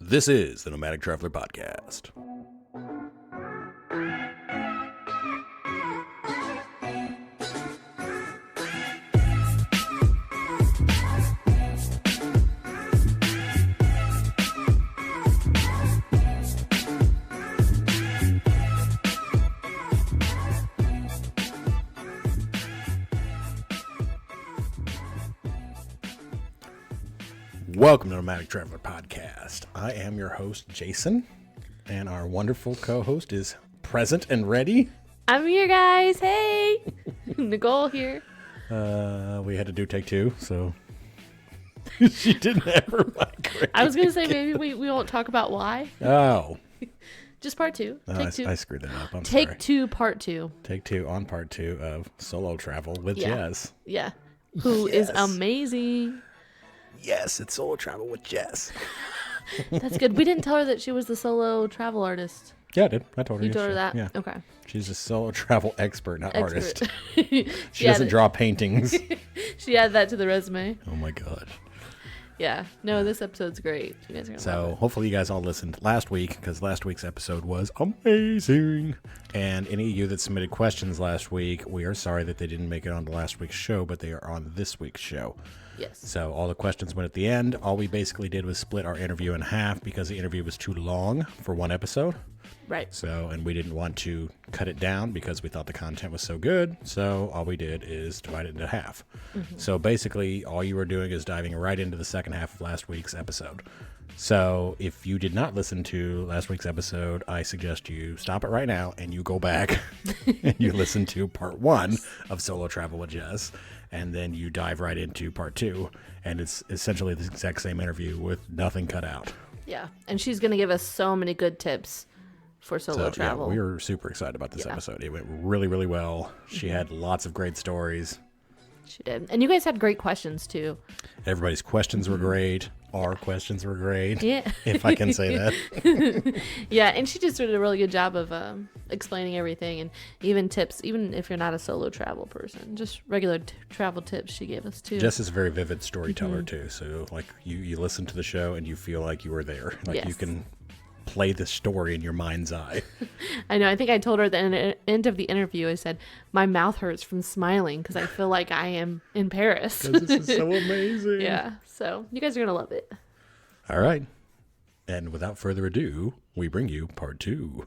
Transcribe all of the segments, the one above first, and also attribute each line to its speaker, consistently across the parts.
Speaker 1: This is the Nomadic Traveler Podcast. Welcome to the Nomadic Traveler Podcast. I am your host, Jason, and our wonderful co-host is present and ready.
Speaker 2: I'm here, guys. Hey, Nicole here.
Speaker 1: We had to do take two, so she didn't have her mic ready.
Speaker 2: I was going to say maybe we won't talk about why.
Speaker 1: Oh.
Speaker 2: Just part two. Take two.
Speaker 1: I screwed that up. I'm
Speaker 2: Take
Speaker 1: sorry.
Speaker 2: two, part two.
Speaker 1: Take two on part two of solo travel with Jess.
Speaker 2: Yeah. Who is amazing.
Speaker 1: Yes, it's solo travel with Jess.
Speaker 2: That's good. We didn't tell her that she was the solo travel artist.
Speaker 1: Yeah, I did. I told her.
Speaker 2: You told her
Speaker 1: yesterday.
Speaker 2: that?
Speaker 1: Yeah.
Speaker 2: Okay.
Speaker 1: She's a solo travel expert, not artist.
Speaker 2: she
Speaker 1: doesn't draw paintings.
Speaker 2: She added that to the resume.
Speaker 1: Oh my god.
Speaker 2: Yeah. No, this episode's great. You guys are gonna love it.
Speaker 1: Hopefully you guys all listened last week, because last week's episode was amazing. And any of you that submitted questions last week, we are sorry that they didn't make it on the last week's show, but they are on this week's show.
Speaker 2: Yes.
Speaker 1: So all the questions went at the end. All we basically did was split our interview in half because the interview was too long for one episode.
Speaker 2: Right.
Speaker 1: So, and we didn't want to cut it down because we thought the content was so good. So all we did is divide it into half. Mm-hmm. So basically all you were doing is diving right into the second half of last week's episode. So if you did not listen to last week's episode, I suggest you stop it right now and you go back and you listen to part one of Solo Travel with Jess. And then you dive right into part two. And it's essentially the exact same interview with nothing cut out.
Speaker 2: Yeah. And she's going to give us so many good tips for solo travel.
Speaker 1: Yeah, we were super excited about this episode. It went really, really well. She had lots of great stories.
Speaker 2: She did. And you guys had great questions, too.
Speaker 1: Everybody's questions were great. Our questions were great.
Speaker 2: Yeah.
Speaker 1: If I can say that.
Speaker 2: Yeah, and she just did a really good job of explaining everything and even tips, even if you're not a solo travel person. Just regular travel tips she gave us, too.
Speaker 1: Jess is a very vivid storyteller, too. So, like, you listen to the show and you feel like you were there. Like, you can play the story in your mind's eye.
Speaker 2: I know. I think I told her at the end of the interview, I said, my mouth hurts from smiling because I feel like I am in Paris.
Speaker 1: Because this is so amazing.
Speaker 2: Yeah. So you guys are going to love it.
Speaker 1: All right. And without further ado, we bring you part two.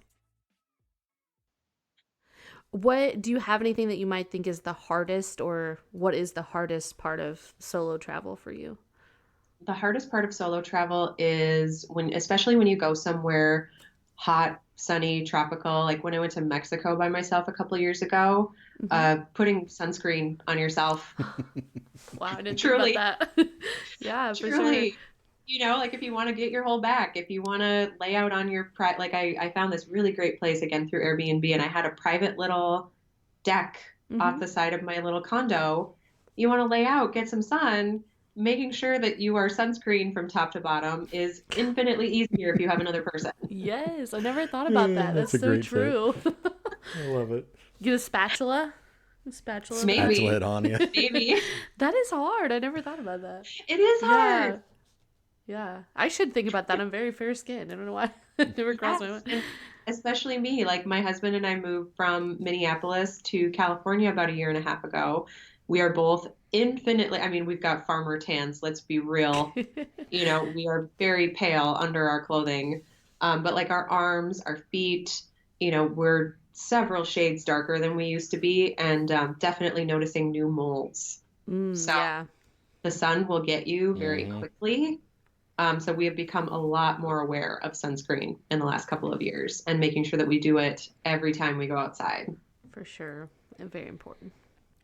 Speaker 2: What do you have anything that you might think is the hardest, or what is the hardest part of solo travel for you?
Speaker 3: The hardest part of solo travel is especially when you go somewhere hot, sunny, tropical, like when I went to Mexico by myself a couple of years ago, putting sunscreen on yourself.
Speaker 2: Wow, I didn't
Speaker 3: Truly.
Speaker 2: think about that. Yeah, for
Speaker 3: Truly.
Speaker 2: sure.
Speaker 3: You know, like if you want to get your whole back, if you want to lay out on your, I found this really great place again through Airbnb, and I had a private little deck off the side of my little condo. You want to lay out, get some sun. Making sure that you are sunscreen from top to bottom is infinitely easier if you have another person.
Speaker 2: Yes, I never thought about that. That's
Speaker 1: a
Speaker 2: so
Speaker 1: great
Speaker 2: true.
Speaker 1: I love it.
Speaker 2: Get a spatula. Spatula.
Speaker 3: Maybe.
Speaker 1: Spatula it on you.
Speaker 3: Maybe.
Speaker 2: That is hard. I never thought about that.
Speaker 3: It is hard.
Speaker 2: Yeah. I should think about that. I'm very fair skinned. I don't know why. It never crossed my mind.
Speaker 3: And especially me. Like my husband and I moved from Minneapolis to California about 1.5 years ago. We are both infinitely, we've got farmer tans, let's be real. You know, we are very pale under our clothing. But like our arms, our feet, you know, we're several shades darker than we used to be, and definitely noticing new moles. So the sun will get you very quickly. So we have become a lot more aware of sunscreen in the last couple of years and making sure that we do it every time we go outside.
Speaker 2: For sure. And very important.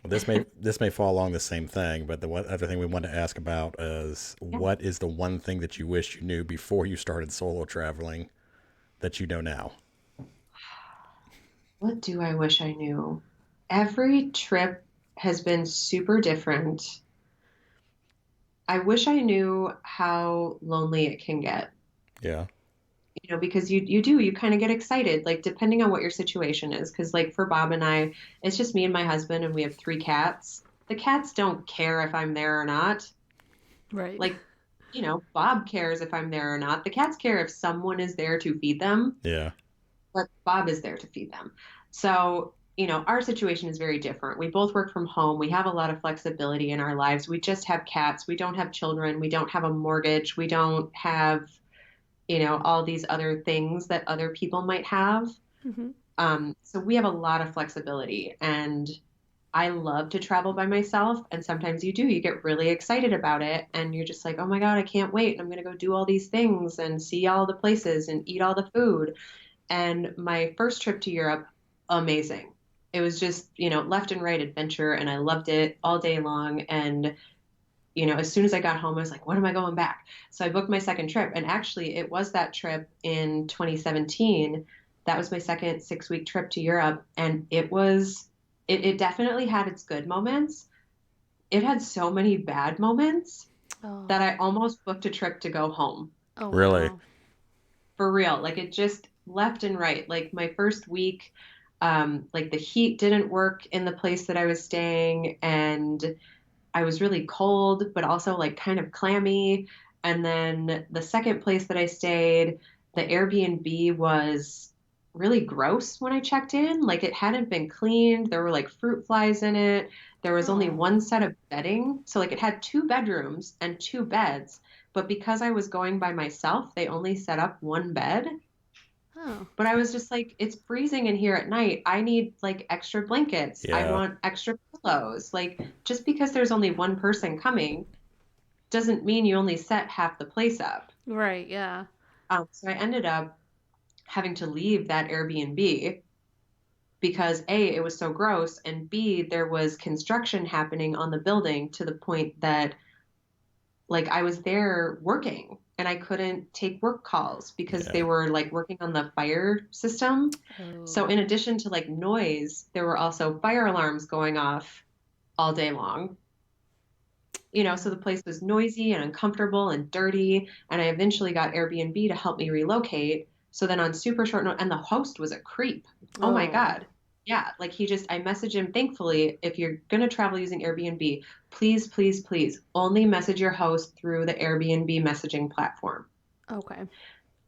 Speaker 1: This may fall along the same thing, but the one other thing we want to ask about is what is the one thing that you wish you knew before you started solo traveling that you know now?
Speaker 3: What do I wish I knew? Every trip has been super different. I wish I knew how lonely it can get.
Speaker 1: Yeah.
Speaker 3: You know, because you kind of get excited, like depending on what your situation is. Because like for Bob and I, it's just me and my husband, and we have 3 cats. The cats don't care if I'm there or not.
Speaker 2: Right.
Speaker 3: Like Bob cares if I'm there or not. The cats care if someone is there to feed them,
Speaker 1: Yeah.
Speaker 3: but Bob is there to feed them. So, our situation is very different. We both work from home. We have a lot of flexibility in our lives. We just have cats. We don't have children. We don't have a mortgage. We don't have, all these other things that other people might have.
Speaker 2: Mm-hmm.
Speaker 3: So we have a lot of flexibility, and I love to travel by myself. And sometimes you get really excited about it, and you're just like, oh my God, I can't wait. I'm going to go do all these things and see all the places and eat all the food. And my first trip to Europe, amazing. It was just, left and right adventure, and I loved it all day long. And, as soon as I got home, I was like, when am I going back? So I booked my second trip. And actually, it was that trip in 2017. That was my second 6-week trip to Europe. And it definitely had its good moments. It had so many bad moments
Speaker 2: Oh.
Speaker 3: that I almost booked a trip to go home.
Speaker 2: Oh,
Speaker 1: Really?
Speaker 2: wow.
Speaker 3: For real. Like, it just left and right. Like, my first week, like the heat didn't work in the place that I was staying, and I was really cold, but also like kind of clammy. And then the second place that I stayed, the Airbnb was really gross when I checked in. Like, it hadn't been cleaned. There were like fruit flies in it. There was only
Speaker 2: Oh.
Speaker 3: one set of bedding. So like it had 2 bedrooms and 2 beds. But because I was going by myself, they only set up one bed.
Speaker 2: Oh.
Speaker 3: But I was just like, it's freezing in here at night. I need like extra blankets. I
Speaker 1: Yeah.
Speaker 3: want extra pillows. Like, just because there's only one person coming doesn't mean you only set half the place up.
Speaker 2: Right, yeah.
Speaker 3: So I ended up having to leave that Airbnb because A, it was so gross, and B, there was construction happening on the building to the point that like I was there working and I couldn't take work calls because they
Speaker 1: Yeah.
Speaker 3: were like working on the fire system. So
Speaker 2: Oh.
Speaker 3: in addition to like noise, there were also fire alarms going off all day long. So the place was noisy and uncomfortable and dirty. And I eventually got Airbnb to help me relocate. So then on super short note, and the host was a creep. Oh my
Speaker 2: Oh.
Speaker 3: God. Yeah. Like, I messaged him, thankfully, if you're going to travel using Airbnb, please, please, please only message your host through the Airbnb messaging platform.
Speaker 2: Okay.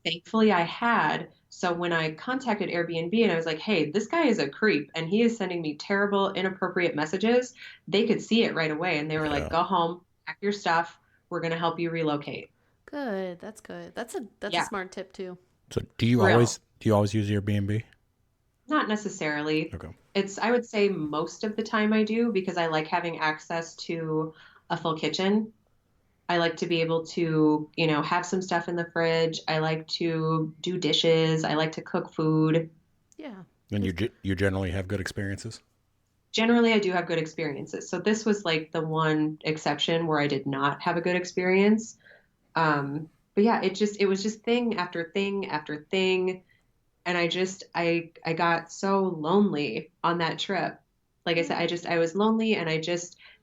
Speaker 3: Thankfully, I had. So when I contacted Airbnb and I was like, hey, this guy is a creep and he is sending me terrible, inappropriate messages, they could see it right away. And they were like,
Speaker 1: Yeah.
Speaker 3: go home, pack your stuff. We're going to help you relocate.
Speaker 2: Good. That's good. That's a
Speaker 3: Yeah,
Speaker 2: smart tip too.
Speaker 1: So do you
Speaker 3: real.
Speaker 1: always use Airbnb?
Speaker 3: Not necessarily.
Speaker 1: Okay.
Speaker 3: I would say most of the time I do because I like having access to a full kitchen. I like to be able to, have some stuff in the fridge. I like to do dishes. I like to cook food.
Speaker 2: Yeah.
Speaker 1: And you generally have good experiences?
Speaker 3: Generally, I do have good experiences. So this was like the one exception where I did not have a good experience. But yeah, it was just thing after thing after thing. And I got so lonely on that trip. Like I said, I was lonely, and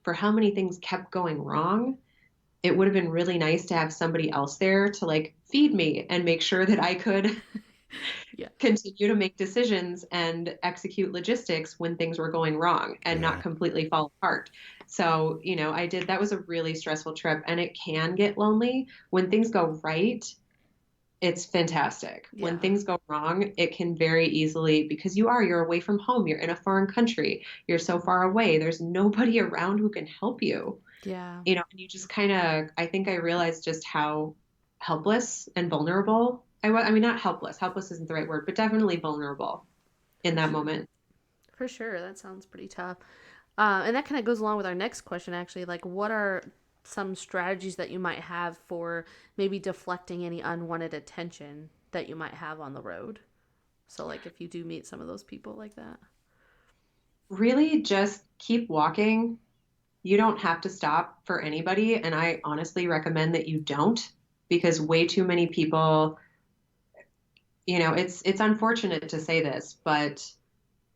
Speaker 3: for how many things kept going wrong, it would have been really nice to have somebody else there to like feed me and make sure that I could
Speaker 2: Yeah.
Speaker 3: continue to make decisions and execute logistics when things were going wrong and not
Speaker 1: Yeah.
Speaker 3: completely fall apart. So, that was a really stressful trip, and it can get lonely. When things go right, it's fantastic. When
Speaker 2: Yeah.
Speaker 3: things go wrong, it can very easily, because you're away from home, you're in a foreign country, you're so far away, there's nobody around who can help you.
Speaker 2: Yeah.
Speaker 3: And you just kind of, I think I realized just how helpless and vulnerable I was. I mean, not helpless. Helpless isn't the right word, but definitely vulnerable in
Speaker 2: For
Speaker 3: that
Speaker 2: sure.
Speaker 3: moment.
Speaker 2: For sure. That sounds pretty tough. And that kind of goes along with our next question, actually. Like, what are some strategies that you might have for maybe deflecting any unwanted attention that you might have on the road? So, like, if you do meet some of those people like that.
Speaker 3: Really just keep walking. You don't have to stop for anybody. And I honestly recommend that you don't, because way too many people, it's unfortunate to say this, but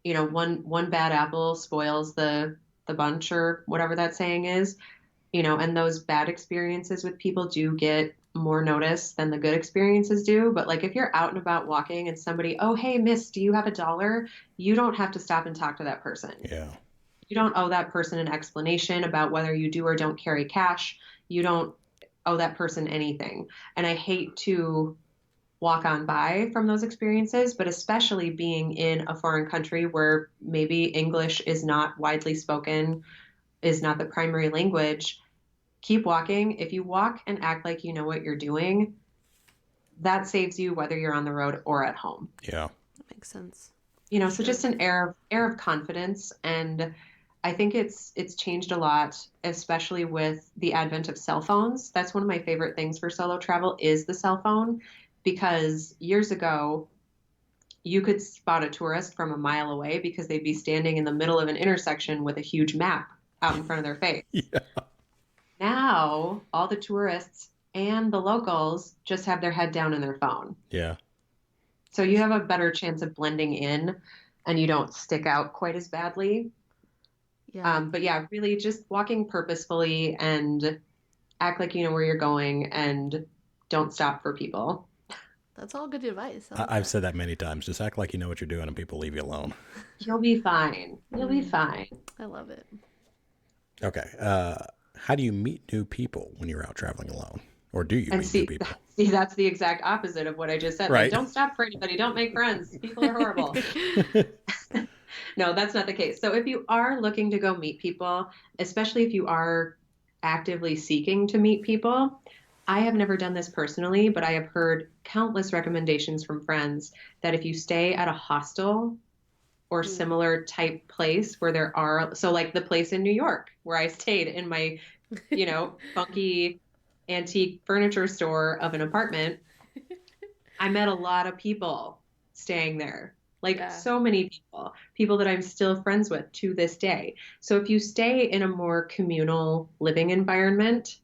Speaker 3: one bad apple spoils the bunch, or whatever that saying is. And those bad experiences with people do get more notice than the good experiences do. But like, if you're out and about walking and somebody, oh, hey, miss, do you have $1? You don't have to stop and talk to that person.
Speaker 1: Yeah.
Speaker 3: You don't owe that person an explanation about whether you do or don't carry cash. You don't owe that person anything. And I hate to walk on by from those experiences, but especially being in a foreign country where maybe English is not widely spoken, is not the primary language, keep walking. If you walk and act like you know what you're doing, that saves you whether you're on the road or at home.
Speaker 1: Yeah.
Speaker 2: That makes sense.
Speaker 3: So just an air of confidence. And I think it's changed a lot, especially with the advent of cell phones. That's one of my favorite things for solo travel is the cell phone, because years ago you could spot a tourist from a mile away because they'd be standing in the middle of an intersection with a huge map out in front of their face.
Speaker 1: Yeah.
Speaker 3: Now all the tourists and the locals just have their head down in their phone.
Speaker 1: Yeah.
Speaker 3: So you have a better chance of blending in and you don't stick out quite as badly.
Speaker 2: Yeah.
Speaker 3: But yeah, really just walking purposefully and act like you know where you're going and don't stop for people.
Speaker 2: That's all good advice.
Speaker 1: I've said that many times. Just act like you know what you're doing and people leave you alone.
Speaker 3: You'll be fine. You'll be fine.
Speaker 2: I love it.
Speaker 1: Okay. How do you meet new people when you're out traveling alone? Or do you meet new people?
Speaker 3: See, that's the exact opposite of what I just said.
Speaker 1: Right.
Speaker 3: Like, don't stop for anybody. Don't make friends. People are horrible. No, that's not the case. So if you are looking to go meet people, especially if you are actively seeking to meet people, I have never done this personally, but I have heard countless recommendations from friends that if you stay at a hostel or similar type place where there are, so like the place in New York where I stayed in my, funky antique furniture store of an apartment, I met a lot of people staying there. Like so many people that I'm still friends with to this day. So if you stay in a more communal living environment,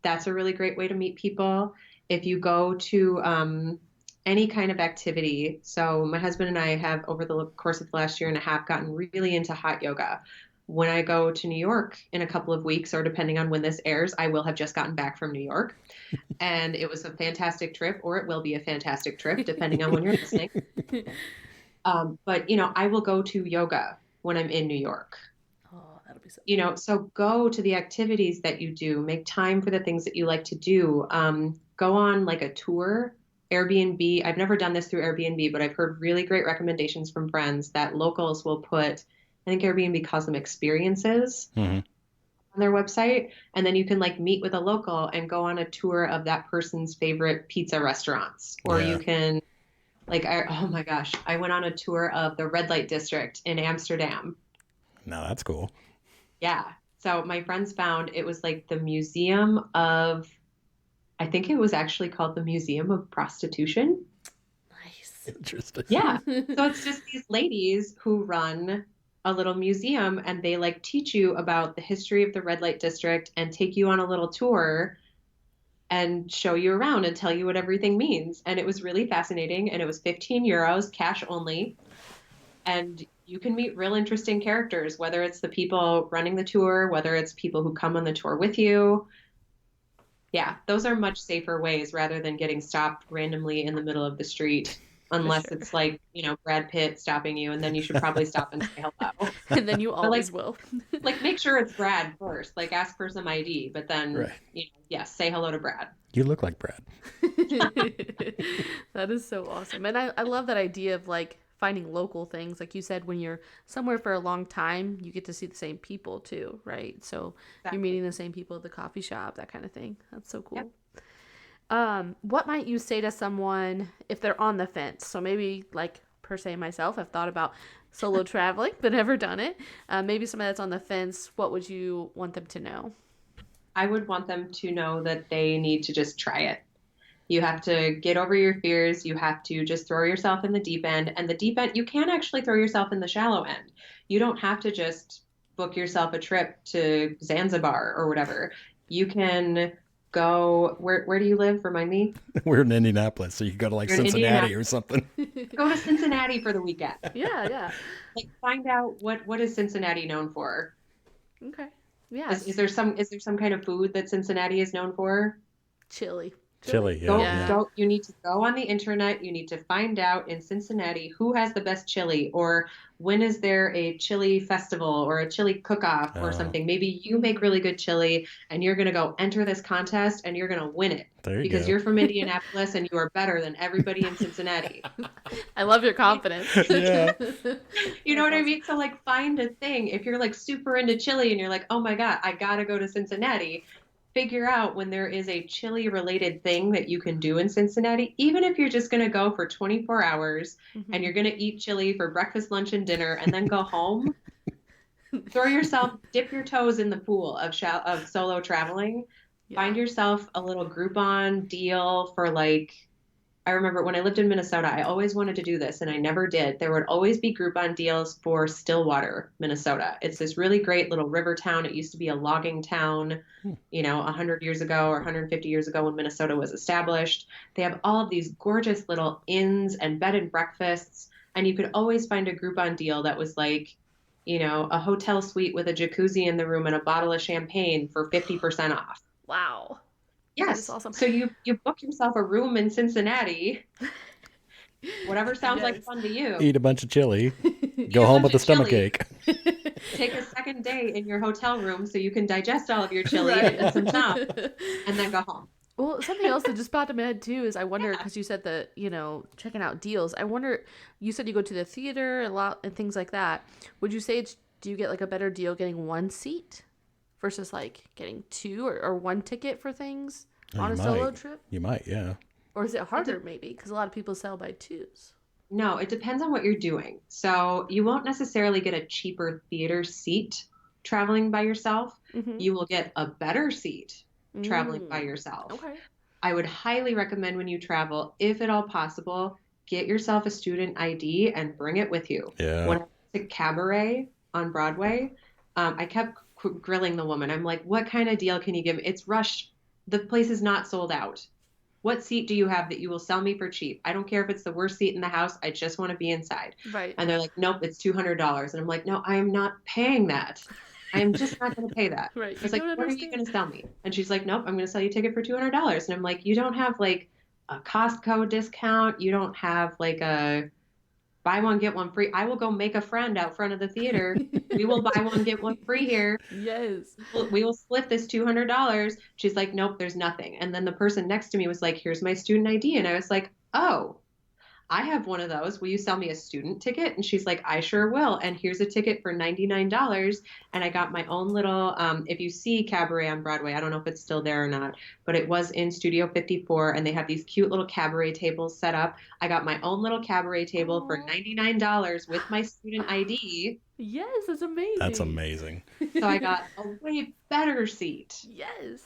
Speaker 3: that's a really great way to meet people. If you go to any kind of activity. So my husband and I have over the course of the last year and a half gotten really into hot yoga. When I go to New York in a couple of weeks, or depending on when this airs, I will have just gotten back from New York. And it was a fantastic trip, or it will be a fantastic trip, depending on when you're listening. But, I will go to yoga when I'm in New York.
Speaker 2: Oh, that'll be so
Speaker 3: So go to the activities that you do, make time for the things that you like to do. Go on like a tour, Airbnb. I've never done this through Airbnb, but I've heard really great recommendations from friends that locals will put, I think Airbnb calls them experiences on their website. And then you can like meet with a local and go on a tour of that person's favorite pizza restaurants. Or you can oh my gosh, I went on a tour of the red light district in Amsterdam.
Speaker 1: No, that's cool.
Speaker 3: Yeah. So my friends found it was like the museum of, I think it was actually called the Museum of Prostitution.
Speaker 2: Nice.
Speaker 1: Interesting.
Speaker 3: Yeah. So it's just these ladies who run a little museum and they like teach you about the history of the red light district and take you on a little tour and show you around and tell you what everything means. And it was really fascinating. And it was 15 euros, cash only. And you can meet real interesting characters, whether it's the people running the tour, whether it's people who come on the tour with you. Yeah, those are much safer ways rather than getting stopped randomly in the middle of the street. Unless it's like, Brad Pitt stopping you, and then you should probably stop and say hello.
Speaker 2: And then you always will.
Speaker 3: Like, make sure it's Brad first. Like, ask for some ID, but then, yes, say hello to Brad.
Speaker 1: You look like Brad.
Speaker 2: That is so awesome. And I love that idea of like finding local things. Like you said, when you're somewhere for a long time, you get to see the same people too, right? So You're meeting the same people at the coffee shop, that kind of thing. That's so cool. Yep. What might you say to someone if they're on the fence? So maybe like per se myself, I've thought about solo traveling, but never done it. Maybe somebody that's on the fence, what would you want them to know?
Speaker 3: I would want them to know that they need to just try it. You have to get over your fears. You have to just throw yourself in the deep end. And the deep end, you can actually throw yourself in the shallow end. You don't have to just book yourself a trip to Zanzibar or whatever. You can go, where do you live? Remind me.
Speaker 1: We're in Indianapolis, so you go to like Cincinnati or something.
Speaker 3: Go to Cincinnati for the weekend.
Speaker 2: Yeah.
Speaker 3: Like find out what is Cincinnati known for.
Speaker 2: Okay. Yeah.
Speaker 3: Is there some kind of food that Cincinnati is known for?
Speaker 2: Chili.
Speaker 1: Chili,
Speaker 3: Go,
Speaker 1: yeah.
Speaker 3: go. You need to go on the internet. You need to find out in Cincinnati who has the best chili, or when is there a chili festival or a chili cook-off or
Speaker 1: Oh,
Speaker 3: something. Maybe you make really good chili and you're going to go enter this contest and you're going to win it
Speaker 1: there you
Speaker 3: because
Speaker 1: go.
Speaker 3: you're from Indianapolis and you are better than everybody in Cincinnati.
Speaker 2: I love your confidence.
Speaker 1: Yeah.
Speaker 3: You know what I mean? So like find a thing. If you're like super into chili and you're like, oh my God, I gotta go to Cincinnati, figure out when there is a chili related thing that you can do in Cincinnati, even if you're just gonna go for 24 hours and you're gonna eat chili for breakfast, lunch, and dinner and then go home. Throw yourself, dip your toes in the pool of solo traveling.
Speaker 2: Yeah.
Speaker 3: Find yourself a little Groupon deal for like, I remember when I lived in Minnesota, I always wanted to do this and I never did. There would always be Groupon deals for Stillwater, Minnesota. It's this really great little river town. It used to be a logging town, 100 years ago or 150 years ago when Minnesota was established. They have all of these gorgeous little inns and bed and breakfasts. And you could always find a Groupon deal that was like, a hotel suite with a jacuzzi in the room and a bottle of champagne for 50% off.
Speaker 2: Wow.
Speaker 3: Yes.
Speaker 2: That is awesome.
Speaker 3: So you book yourself a room in Cincinnati, whatever sounds like fun to you.
Speaker 1: Eat a bunch of chili. Go home with a stomach ache.
Speaker 3: Take a second day in your hotel room so you can digest all of your chili and some time, and then go home.
Speaker 2: Well, something else that just popped in my head too is I wonder, because you said that, checking out deals. I wonder, you said you go to the theater a lot and things like that. Would you say do you get like a better deal getting one seat versus like getting two or one ticket for things on a solo trip?
Speaker 1: You might, yeah.
Speaker 2: Or is it harder maybe? Because a lot of people sell by twos.
Speaker 3: No, it depends on what you're doing. So you won't necessarily get a cheaper theater seat traveling by yourself.
Speaker 2: Mm-hmm.
Speaker 3: You will get a better seat traveling by yourself.
Speaker 2: Okay.
Speaker 3: I would highly recommend when you travel, if at all possible, get yourself a student ID and bring it with you.
Speaker 1: Yeah.
Speaker 3: When I went to Cabaret on Broadway, I kept grilling the woman. I'm like, what kind of deal can you give me? It's rushed. The place is not sold out. What seat do you have that you will sell me for cheap? I don't care if it's the worst seat in the house. I just want to be inside.
Speaker 2: Right.
Speaker 3: And they're like, nope, it's $200. And I'm like, no, I am not paying that. I am just not going to pay that.
Speaker 2: Right.
Speaker 3: I was like, what are you going to sell me? And she's like, nope, I'm going to sell you a ticket for $200. And I'm like, you don't have like a Costco discount. You don't have like a buy one, get one free. I will go make a friend out front of the theater. We will buy one, get one free here.
Speaker 2: Yes.
Speaker 3: We will split this $200. She's like, nope, there's nothing. And then the person next to me was like, here's my student ID. And I was like, oh, I have one of those. Will you sell me a student ticket? And she's like, I sure will. And here's a ticket for $99. And I got my own little, if you see Cabaret on Broadway, I don't know if it's still there or not, but it was in Studio 54 and they have these cute little cabaret tables set up. I got my own little cabaret table for $99 with my student ID.
Speaker 2: Yes, that's amazing.
Speaker 1: That's amazing.
Speaker 3: So I got a way better seat.
Speaker 2: Yes.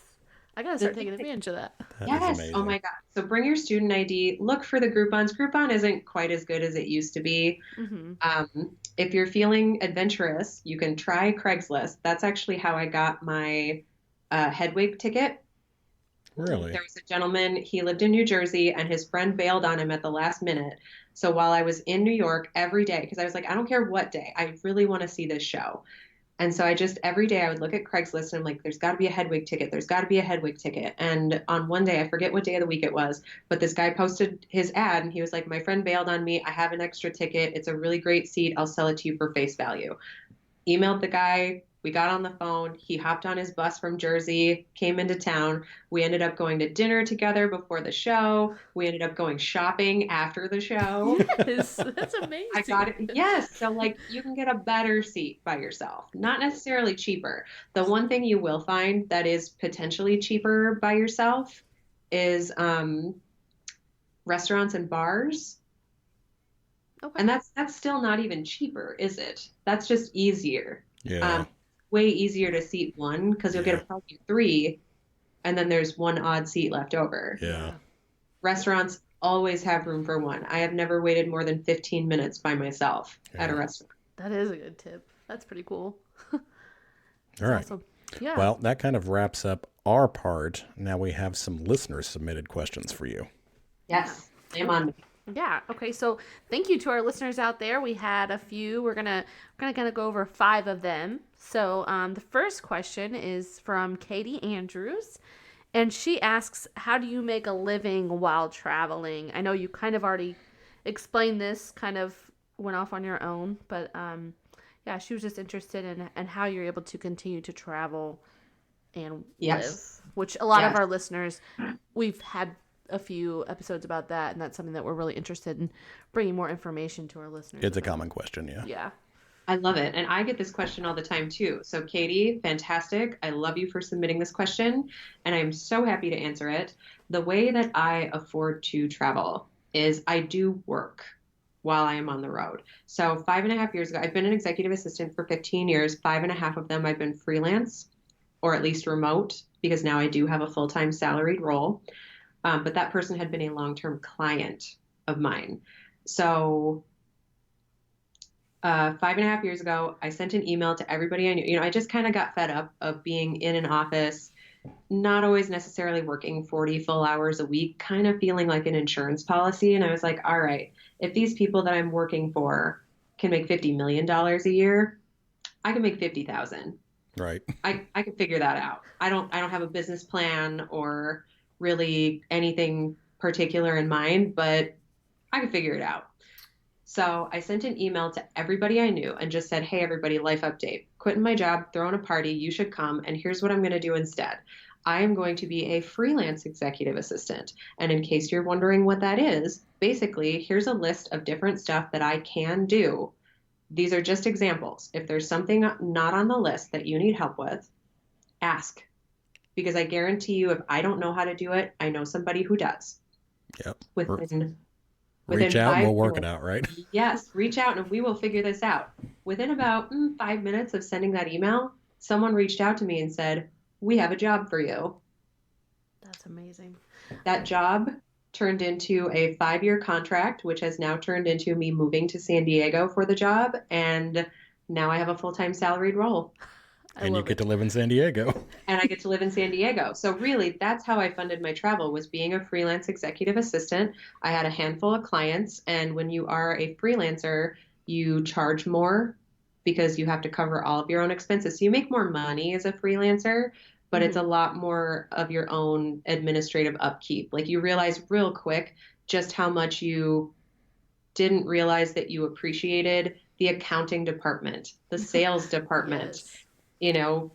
Speaker 2: I gotta start taking advantage of that.
Speaker 1: That is
Speaker 3: Yes.
Speaker 1: amazing.
Speaker 3: Oh my God. So bring your student ID. Look for the Groupons. Groupon isn't quite as good as it used to be.
Speaker 2: Mm-hmm.
Speaker 3: If you're feeling adventurous, you can try Craigslist. That's actually how I got my Hedwig ticket.
Speaker 1: Really?
Speaker 3: There was a gentleman, he lived in New Jersey, and his friend bailed on him at the last minute. So while I was in New York every day, because I was like, I don't care what day, I really want to see this show. And so every day I would look at Craigslist and I'm like, there's got to be a Hedwig ticket. There's got to be a Hedwig ticket. And on one day, I forget what day of the week it was, but this guy posted his ad and he was like, my friend bailed on me. I have an extra ticket. It's a really great seat. I'll sell it to you for face value. Emailed the guy. We got on the phone. He hopped on his bus from Jersey, came into town. We ended up going to dinner together before the show. We ended up going shopping after the show.
Speaker 2: Yes, that's amazing.
Speaker 3: I got it. Yes. So like you can get a better seat by yourself, not necessarily cheaper. The one thing you will find that is potentially cheaper by yourself is restaurants and bars.
Speaker 2: Okay.
Speaker 3: And that's still not even cheaper, is it? That's just easier.
Speaker 1: Yeah.
Speaker 3: Way easier to seat one because you'll get a party of three and then there's one odd seat left over.
Speaker 1: Yeah.
Speaker 3: Restaurants always have room for one. I have never waited more than 15 minutes by myself at a restaurant.
Speaker 2: That is a good tip. That's pretty cool.
Speaker 1: All right.
Speaker 2: Awesome. Yeah.
Speaker 1: Well, that kind of wraps up our part. Now we have some listener submitted questions for you.
Speaker 3: Yes. Lay 'em on me.
Speaker 2: Yeah. Okay. So thank you to our listeners out there. We had a few. We're gonna go over 5 of them. So the first question is from Katie Andrews, And she asks, how do you make a living while traveling? I know you kind of already explained this, kind of went off on your own, but yeah, she was just interested in how you're able to continue to travel and live,
Speaker 3: Yes.
Speaker 2: which a lot of
Speaker 3: Yes.
Speaker 2: our listeners, we've had a few episodes about that, and that's something that we're really interested in bringing more information to our listeners
Speaker 1: It's a
Speaker 2: about.
Speaker 1: common question, yeah.
Speaker 2: Yeah.
Speaker 3: I love it. And I get this question all the time too. So, Katie, fantastic. I love you for submitting this question, and I'm so happy to answer it. The way that I afford to travel is I do work while I am on the road. So, 5.5 years ago, I've been an executive assistant for 15 years. 5.5 of them I've been freelance or at least remote because now I do have a full-time salaried role. But that person had been a long-term client of mine. So, 5.5 years ago, I sent an email to everybody I knew. I just kind of got fed up of being in an office, not always necessarily working 40 full hours a week, kind of feeling like an insurance policy. And I was like, all right, if these people that I'm working for can make $50 million a year, I can make 50,000.
Speaker 1: Right.
Speaker 3: I can figure that out. I don't have a business plan or really anything particular in mind, but I can figure it out. So I sent an email to everybody I knew and just said, hey, everybody, life update. Quitting my job, throwing a party. You should come. And here's what I'm going to do instead. I am going to be a freelance executive assistant. And in case you're wondering what that is, basically, here's a list of different stuff that I can do. These are just examples. If there's something not on the list that you need help with, ask. Because I guarantee you, if I don't know how to do it, I know somebody who does.
Speaker 1: Yep.
Speaker 3: Within
Speaker 1: Reach out and
Speaker 3: 5
Speaker 1: we'll work it
Speaker 3: minutes.
Speaker 1: out, right?
Speaker 3: Yes, reach out and we will figure this out. Within about 5 minutes of sending that email, someone reached out to me and said, we have a job for you.
Speaker 2: That's amazing.
Speaker 3: That job turned into a 5-year contract, which has now turned into me moving to San Diego for the job. And now I have a full-time salaried role.
Speaker 1: And you get to live in San Diego.
Speaker 3: And I get to live in San Diego. So really, that's how I funded my travel, was being a freelance executive assistant. I had a handful of clients. And when you are a freelancer, you charge more because you have to cover all of your own expenses. So you make more money as a freelancer, but it's a lot more of your own administrative upkeep. Like you realize real quick just how much you didn't realize that you appreciated the accounting department, the sales department.
Speaker 2: Yes.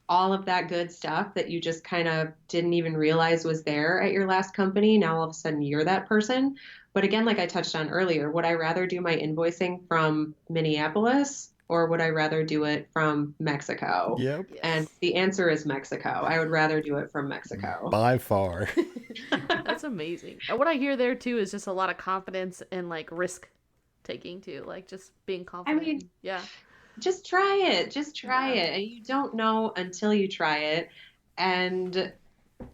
Speaker 3: All of that good stuff that you just kind of didn't even realize was there at your last company. Now all of a sudden you're that person. But again, like I touched on earlier, would I rather do my invoicing from Minneapolis or would I rather do it from Mexico?
Speaker 1: Yep.
Speaker 2: Yes.
Speaker 3: And the answer is Mexico. I would rather do it from Mexico.
Speaker 1: By far.
Speaker 2: That's amazing. And what I hear there too is just a lot of confidence and like risk taking too, like just being confident.
Speaker 3: I mean,
Speaker 2: yeah.
Speaker 3: Just try it. Just try it. And you don't know until you try it. And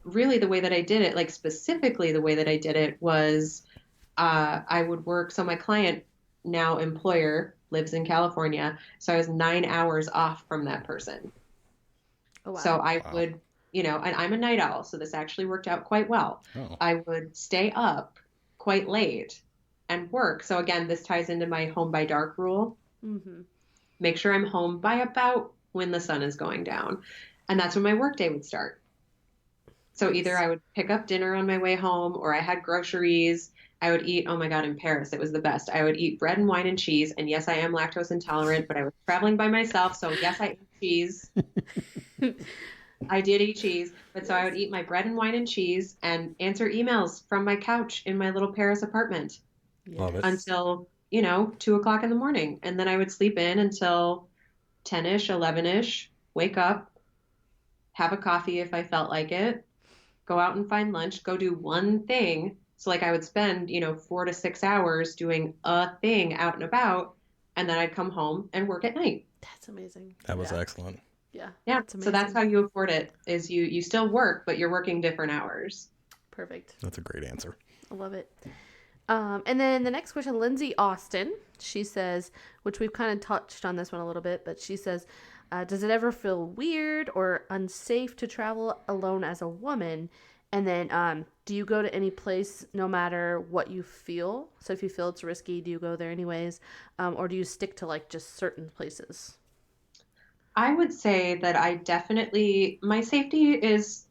Speaker 3: really the way that I did it, like specifically the way that I did it was I would work. So my client, now employer, lives in California. So I was 9 hours off from that person.
Speaker 2: Oh, wow.
Speaker 3: So I would, and I'm a night owl. So this actually worked out quite well.
Speaker 1: Oh.
Speaker 3: I would stay up quite late and work. So again, this ties into my home by dark rule.
Speaker 2: Mm-hmm.
Speaker 3: Make sure I'm home by about when the sun is going down. And that's when my workday would start. So either I would pick up dinner on my way home or I had groceries. I would eat, oh my God, in Paris, it was the best. I would eat bread and wine and cheese. And yes, I am lactose intolerant, but I was traveling by myself. So yes, I ate cheese. I did eat cheese. But so I would eat my bread and wine and cheese and answer emails from my couch in my little Paris apartment.
Speaker 1: Love it.
Speaker 3: Until 2 o'clock in the morning. And then I would sleep in until 10-ish, 11-ish, wake up, have a coffee if I felt like it, go out and find lunch, go do one thing. So like I would spend, 4 to 6 hours doing a thing out and about, and then I'd come home and work at night.
Speaker 2: That's amazing.
Speaker 1: That was excellent.
Speaker 2: Yeah.
Speaker 3: Yeah.
Speaker 2: That's
Speaker 3: So that's how you afford it, is you still work, but you're working different hours.
Speaker 2: Perfect.
Speaker 1: That's a great answer.
Speaker 2: I love it. And then the next question, Lindsay Austin, she says, which we've kind of touched on this one a little bit, but she says, does it ever feel weird or unsafe to travel alone as a woman? And then do you go to any place no matter what you feel? So if you feel it's risky, do you go there anyways? Or do you stick to like just certain places?
Speaker 3: I would say that my safety is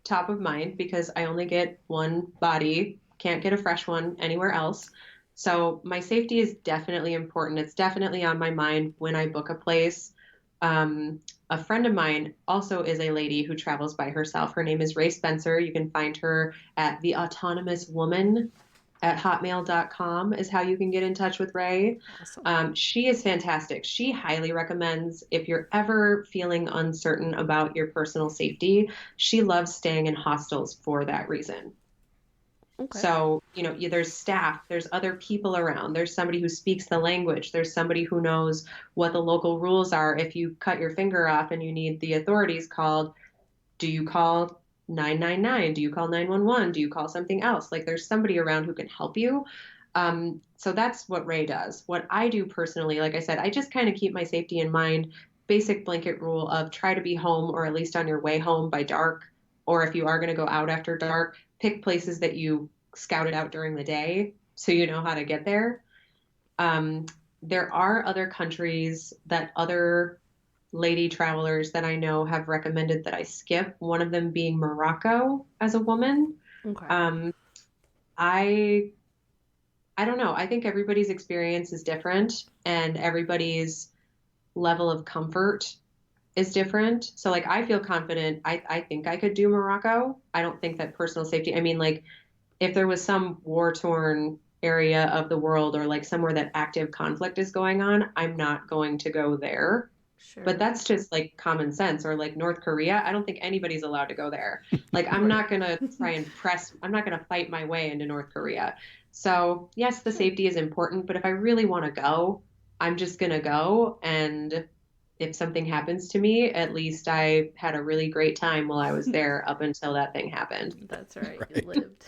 Speaker 3: top of mind because I only get one body, can't get a fresh one anywhere else. So my safety is definitely important. It's definitely on my mind when I book a place. A friend of mine also is a lady who travels by herself. Her name is Ray Spencer. You can find her at the Autonomous Woman at hotmail.com is how you can get in touch with Ray.
Speaker 2: Awesome.
Speaker 3: She is fantastic. She highly recommends if you're ever feeling uncertain about your personal safety, she loves staying in hostels for that reason.
Speaker 2: Okay.
Speaker 3: So, there's staff, there's other people around, there's somebody who speaks the language, there's somebody who knows what the local rules are. If you cut your finger off and you need the authorities called, do you call 999? Do you call 911? Do you call something else? Like there's somebody around who can help you. So that's what Ray does. What I do personally, like I said, I just kind of keep my safety in mind. Basic blanket rule of try to be home or at least on your way home by dark. Or if you are going to go out after dark, pick places that you scouted out during the day so you know how to get there. There are other countries that other lady travelers that I know have recommended that I skip, one of them being Morocco as a woman.
Speaker 2: Okay.
Speaker 3: I don't know. I think everybody's experience is different and everybody's level of comfort is different. So like I feel confident. I think I could do Morocco. I don't think that personal safety, I mean, like if there was some war-torn area of the world or like somewhere that active conflict is going on, I'm not going to go there.
Speaker 2: Sure.
Speaker 3: But that's just like common sense. Or like North Korea, I don't think anybody's allowed to go there. Like I'm not going to try and I'm not going to fight my way into North Korea. So yes, the safety is important, but if I really want to go, I'm just going to go. And if something happens to me, at least I had a really great time while I was there up until that thing happened.
Speaker 2: That's right.
Speaker 1: Right.
Speaker 2: You lived.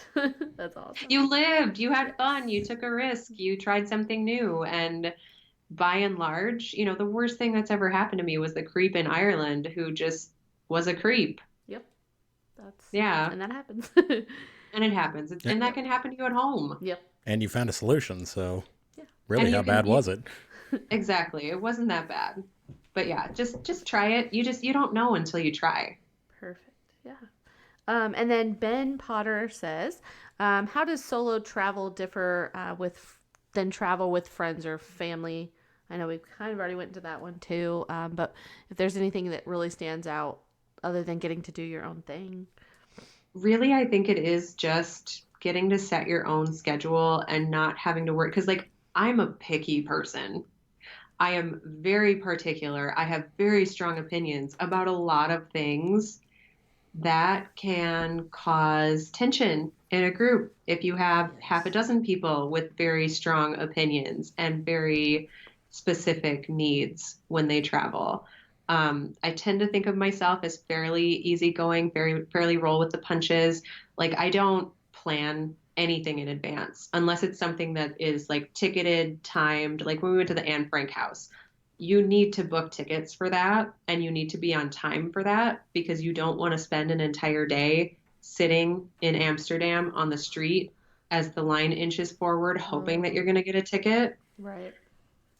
Speaker 2: That's awesome.
Speaker 3: You lived, you had fun, you took a risk, you tried something new. And by and large, the worst thing that's ever happened to me was the creep in Ireland who just was a creep.
Speaker 2: Yep.
Speaker 3: Yeah.
Speaker 2: And that happens.
Speaker 3: And it happens. And that can happen to you at home.
Speaker 2: Yep.
Speaker 1: And you found a solution, so
Speaker 2: Yeah.
Speaker 1: really,
Speaker 3: And
Speaker 1: how bad was it?
Speaker 3: Exactly. It wasn't that bad. But yeah, just try it. You don't know until you try.
Speaker 2: Perfect. Yeah. And then Ben Potter says, how does solo travel differ than travel with friends or family? I know we've kind of already went into that one too. But if there's anything that really stands out other than getting to do your own thing.
Speaker 3: Really, I think it is just getting to set your own schedule and not having to work. Because like I'm a picky person. I am very particular. I have very strong opinions about a lot of things that can cause tension in a group if you have half a dozen people with very strong opinions and very specific needs when they travel. I tend to think of myself as fairly easygoing, fairly roll with the punches. Like I don't plan anything in advance unless it's something that is like ticketed, timed. Like when we went to the Anne Frank house, you need to book tickets for that and you need to be on time for that because you don't want to spend an entire day sitting in Amsterdam on the street as the line inches forward, hoping that you're going to get a ticket.
Speaker 2: Right.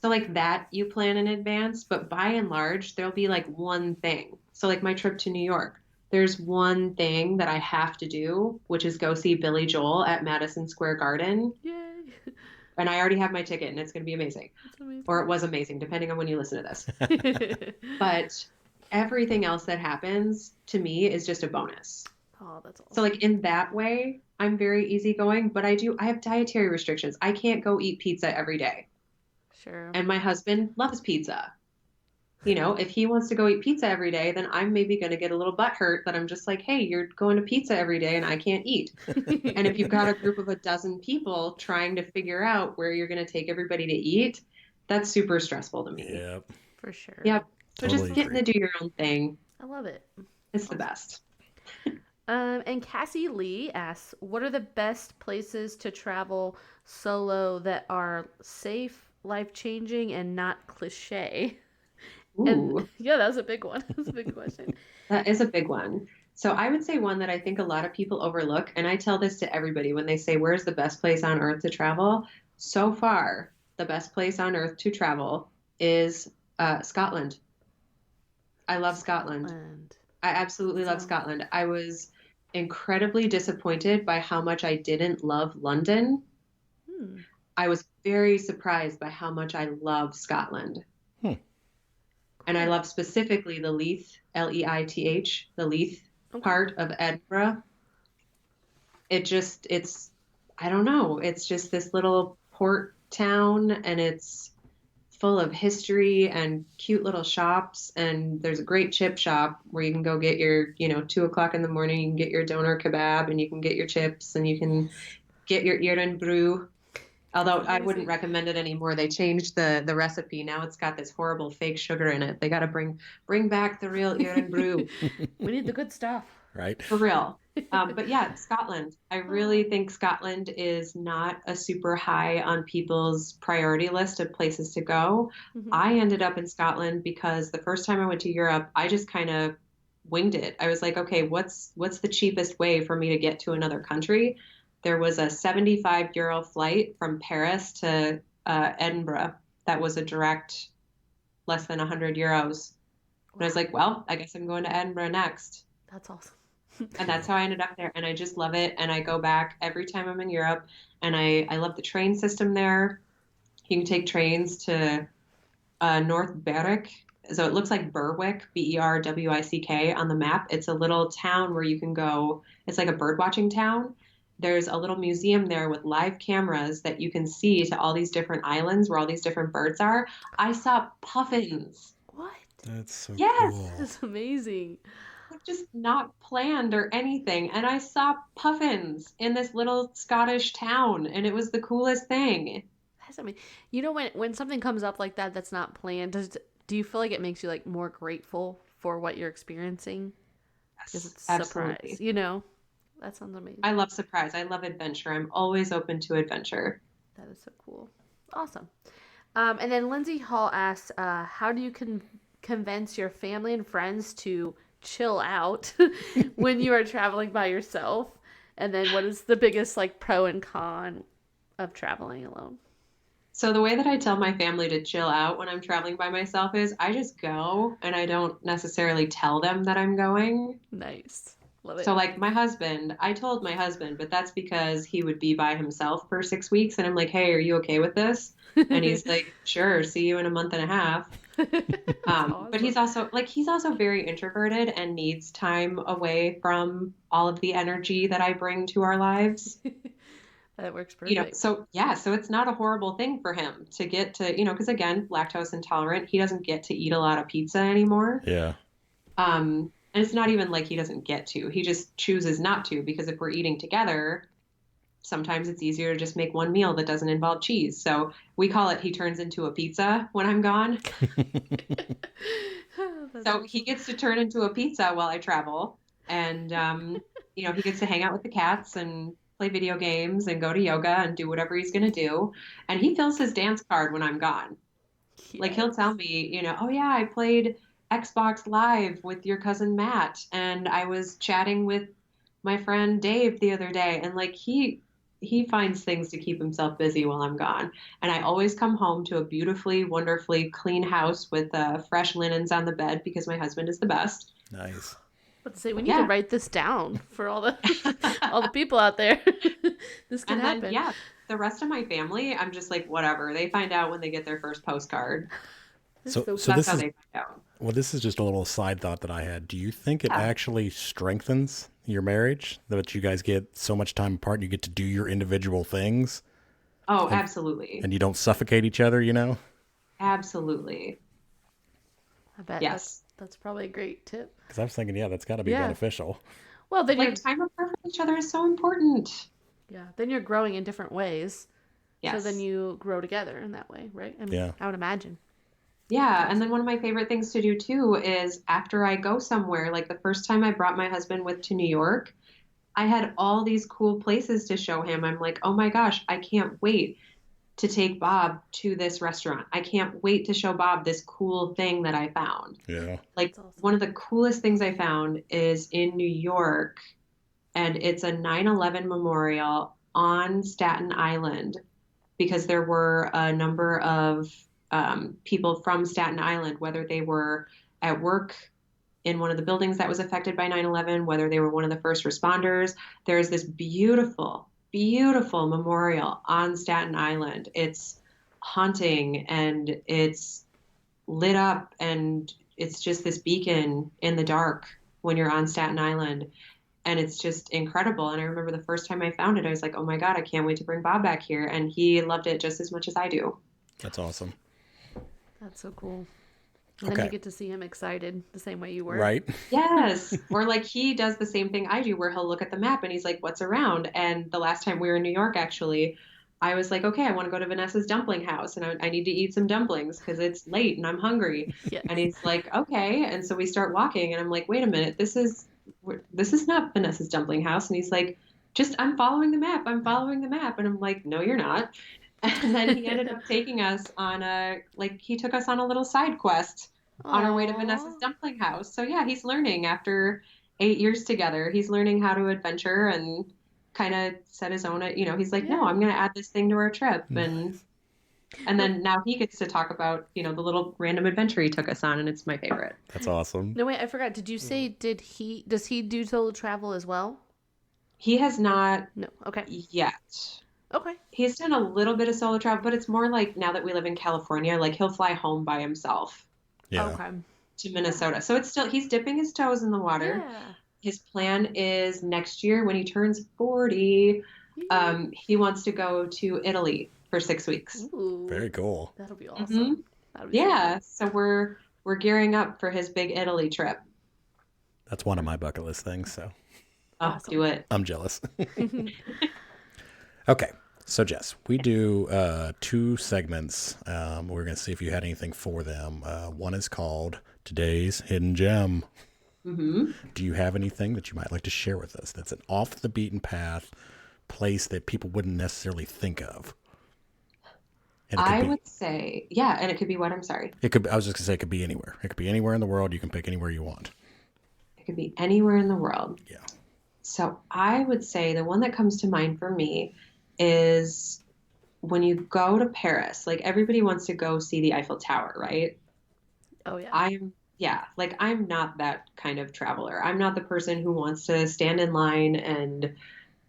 Speaker 3: So like that you plan in advance, but by and large, there'll be like one thing. So like my trip to New York, there's one thing that I have to do, which is go see Billy Joel at Madison Square Garden.
Speaker 2: Yay.
Speaker 3: And I already have my ticket and it's going to be amazing.
Speaker 2: That's amazing.
Speaker 3: Or it was amazing, depending on when you listen to this. But everything else that happens to me is just a bonus.
Speaker 2: Oh, that's awesome.
Speaker 3: So like in that way, I'm very easygoing, but I have dietary restrictions. I can't go eat pizza every day.
Speaker 2: Sure.
Speaker 3: And my husband loves pizza. If he wants to go eat pizza every day, then I'm maybe going to get a little butthurt that I'm just like, hey, you're going to pizza every day and I can't eat. And if you've got a group of a dozen people trying to figure out where you're going to take everybody to eat, that's super stressful to me.
Speaker 1: Yep.
Speaker 2: For sure.
Speaker 3: Yep. So
Speaker 1: Totally
Speaker 3: just getting to do your own thing.
Speaker 2: I love it.
Speaker 3: It's the best.
Speaker 2: And Cassie Lee asks, what are the best places to travel solo that are safe, life-changing, and not cliche?
Speaker 3: Ooh.
Speaker 2: And yeah, that was a big one. That's a big question.
Speaker 3: That is a big one. So I would say one that I think a lot of people overlook, and I tell this to everybody when they say, where's the best place on earth to travel? So far, the best place on earth to travel is Scotland. I love Scotland. I absolutely love Scotland. I was incredibly disappointed by how much I didn't love London.
Speaker 2: Hmm.
Speaker 3: I was very surprised by how much I love Scotland.
Speaker 1: Hmm.
Speaker 3: And I
Speaker 2: Cool.
Speaker 3: love specifically the Leith, Leith, the Leith
Speaker 2: Okay.
Speaker 3: part of Edinburgh. It's, I don't know, it's just this little port town and it's full of history and cute little shops. And there's a great chip shop where you can go get your, 2 o'clock in the morning, you can get your doner kebab and you can get your chips and you can get your Iran brew. Although I wouldn't
Speaker 2: Amazing.
Speaker 3: recommend it anymore. They changed the recipe. Now it's got this horrible fake sugar in it. They got to bring back the real Iran brew
Speaker 2: We need the good stuff.
Speaker 1: Right?
Speaker 3: for real. But yeah, Scotland. I really
Speaker 2: Oh.
Speaker 3: think Scotland is not a super high on people's priority list of places to go.
Speaker 2: Mhm.
Speaker 3: I ended up in Scotland because the first time I went to Europe, I just kind of winged it. I was like, okay, what's the cheapest way for me to get to another country? There was a 75 euro flight from Paris to Edinburgh that was a direct less than 100 euros. And I was
Speaker 2: Wow.
Speaker 3: like, well, I guess I'm going to Edinburgh next.
Speaker 2: That's awesome.
Speaker 3: And that's how I ended up there. And I just love it. And I go back every time I'm in Europe. And I love the train system there. You can take trains to North Berwick. So it looks like Berwick, Berwick on the map. It's a little town where you can go. It's like a bird watching town. There's a little museum there with live cameras that you can see to all these different islands where all these different birds are. I saw puffins.
Speaker 2: What?
Speaker 1: That's so
Speaker 3: Yes.
Speaker 1: cool.
Speaker 2: That's amazing.
Speaker 3: Just not planned or anything. And I saw puffins in this little Scottish town, and it was the coolest thing.
Speaker 2: That's amazing. You know, when something comes up like that that's not planned, do you feel like it makes you like more grateful for what you're experiencing? Because
Speaker 3: Yes,
Speaker 2: it's
Speaker 3: absolutely.
Speaker 2: surprise, you know? That sounds amazing.
Speaker 3: I love surprise. I love adventure. I'm always open to adventure.
Speaker 2: That is so cool. Awesome. And then Lindsay Hall asks, how do you convince your family and friends to chill out when you are traveling by yourself? And then what is the biggest like pro and con of traveling alone?
Speaker 3: So the way that I tell my family to chill out when I'm traveling by myself is I just go and I don't necessarily tell them that I'm going.
Speaker 2: Nice. Love it.
Speaker 3: So like my husband, I told my husband, but that's because he would be by himself for 6 weeks and I'm like, "Hey, are you okay with this?" And he's like, "Sure, see you in a month and a half."
Speaker 2: That's
Speaker 3: But he's
Speaker 2: awesome.
Speaker 3: also very introverted and needs time away from all of the energy that I bring to our lives.
Speaker 2: That works perfect.
Speaker 3: So yeah, so it's not a horrible thing for him to get to, because again, lactose intolerant, he doesn't get to eat a lot of pizza anymore.
Speaker 1: Yeah.
Speaker 3: And it's not even like he doesn't get to, he just chooses not to because if we're eating together, sometimes it's easier to just make one meal that doesn't involve cheese. So we call it he turns into a pizza when I'm gone.
Speaker 2: That's
Speaker 3: So
Speaker 2: awesome.
Speaker 3: he gets to turn into a pizza while I travel. And, he gets to hang out with the cats and play video games and go to yoga and do whatever he's going to do. And he fills his dance card when I'm gone. Like
Speaker 2: Yes.
Speaker 3: he'll tell me, oh yeah, I played Xbox Live with your cousin Matt and I was chatting with my friend Dave the other day. And like he finds things to keep himself busy while I'm gone. And I always come home to a beautifully, wonderfully clean house with fresh linens on the bed because my husband is the best.
Speaker 1: Nice.
Speaker 2: Let's say we need to
Speaker 3: Yeah.
Speaker 2: write this down for all the all the people out there. This can
Speaker 3: And then,
Speaker 2: happen.
Speaker 3: yeah, the rest of my family, I'm just like, whatever. They find out when they get their first postcard.
Speaker 2: This
Speaker 1: So
Speaker 2: is so
Speaker 1: so
Speaker 2: cool.
Speaker 3: That's
Speaker 1: this
Speaker 3: how
Speaker 1: is
Speaker 3: they find out.
Speaker 1: well, this is just a little side thought that I had. Do you think it
Speaker 3: Yeah.
Speaker 1: actually strengthens your marriage that you guys get so much time apart and you get to do your individual things
Speaker 3: Oh,
Speaker 1: and
Speaker 3: absolutely.
Speaker 1: you don't suffocate each other, you know?
Speaker 3: Absolutely.
Speaker 2: I bet
Speaker 3: Yes.
Speaker 2: that's probably a great tip.
Speaker 1: Because I was thinking, yeah, that's got to be
Speaker 2: Yeah.
Speaker 1: beneficial.
Speaker 2: Well, then
Speaker 3: Like time apart from each other is so important.
Speaker 2: then you're growing in different ways. So then
Speaker 3: Yes.
Speaker 2: you grow together in that way, right? I mean,
Speaker 1: Yeah.
Speaker 2: I would imagine.
Speaker 3: Yeah. And then one of my favorite things to do too is after I go somewhere, like the first time I brought my husband with to New York, I had all these cool places to show him. I'm like, oh my gosh, I can't wait to take Bob to this restaurant. I can't wait to show Bob this cool thing that I found.
Speaker 1: Yeah.
Speaker 3: Like
Speaker 2: That's awesome.
Speaker 3: one of the coolest things I found is in New York, and it's a 9/11 memorial on Staten Island because there were a number of people from Staten Island, whether they were at work in one of the buildings that was affected by 9/11, whether they were one of the first responders. There's this beautiful, beautiful memorial on Staten Island. It's haunting and it's lit up and it's just this beacon in the dark when you're on Staten Island. And it's just incredible. And I remember the first time I found it, I was like, oh my God, I can't wait to bring Bob back here. And he loved it just as much as I do.
Speaker 1: That's awesome.
Speaker 2: That's so cool. And then
Speaker 1: Okay.
Speaker 2: you get to see him excited the same way you were.
Speaker 1: Right?
Speaker 3: Yes. Or like he does the same thing I do where he'll look at the map and he's like, what's around? And the last time we were in New York, actually, I was like, okay, I want to go to Vanessa's dumpling house and I need to eat some dumplings because it's late and I'm hungry.
Speaker 2: Yes.
Speaker 3: And he's like, okay. And so we start walking and I'm like, wait a minute, this is not Vanessa's dumpling house. And he's like, I'm following the map. I'm following the map. And I'm like, no, you're not. And then he ended up taking us on he took us on a little side quest on our way to
Speaker 2: Aw.
Speaker 3: Vanessa's dumpling house. So yeah, he's learning after 8 years together. He's learning how to adventure and kind of set his own, he's like, no,
Speaker 2: Yeah.
Speaker 3: I'm going to add this thing to our trip. And then now he gets to talk about, the little random adventure he took us on. And it's my favorite.
Speaker 1: That's awesome.
Speaker 2: No, wait, I forgot. Did you say, does he do solo travel as well?
Speaker 3: He has not
Speaker 2: No. Okay.
Speaker 3: yet.
Speaker 2: Okay.
Speaker 3: He's done a little bit of solo travel, but it's more like now that we live in California, like he'll fly home by himself
Speaker 1: Yeah.
Speaker 2: Okay.
Speaker 3: to Minnesota. So it's still, he's dipping his toes in the water.
Speaker 2: Yeah.
Speaker 3: His plan is next year when he turns 40, he wants to go to Italy for 6 weeks.
Speaker 2: Ooh,
Speaker 1: Very cool.
Speaker 2: that'll be awesome. That'll be
Speaker 3: Yeah. So we're gearing up for his big Italy trip.
Speaker 1: That's one of my bucket list things, so
Speaker 3: Oh,
Speaker 2: Awesome.
Speaker 3: do it.
Speaker 1: I'm jealous. Okay. So, Jess, we do 2 segments. We're going to see if you had anything for them. One is called Today's Hidden Gem.
Speaker 3: Mm-hmm.
Speaker 1: Do you have anything that you might like to share with us that's an off the beaten path place that people wouldn't necessarily think of? And it could
Speaker 3: I
Speaker 1: be,
Speaker 3: would say, yeah, and it could be what? I'm sorry.
Speaker 1: it could. I was just going to say it could be anywhere. It could be anywhere in the world. You can pick anywhere you want.
Speaker 3: It could be anywhere in the world.
Speaker 1: Yeah.
Speaker 3: So I would say the one that comes to mind for me is when you go to Paris, like everybody wants to go see the Eiffel Tower, right?
Speaker 2: Oh yeah.
Speaker 3: I'm not that kind of traveler. I'm not the person who wants to stand in line and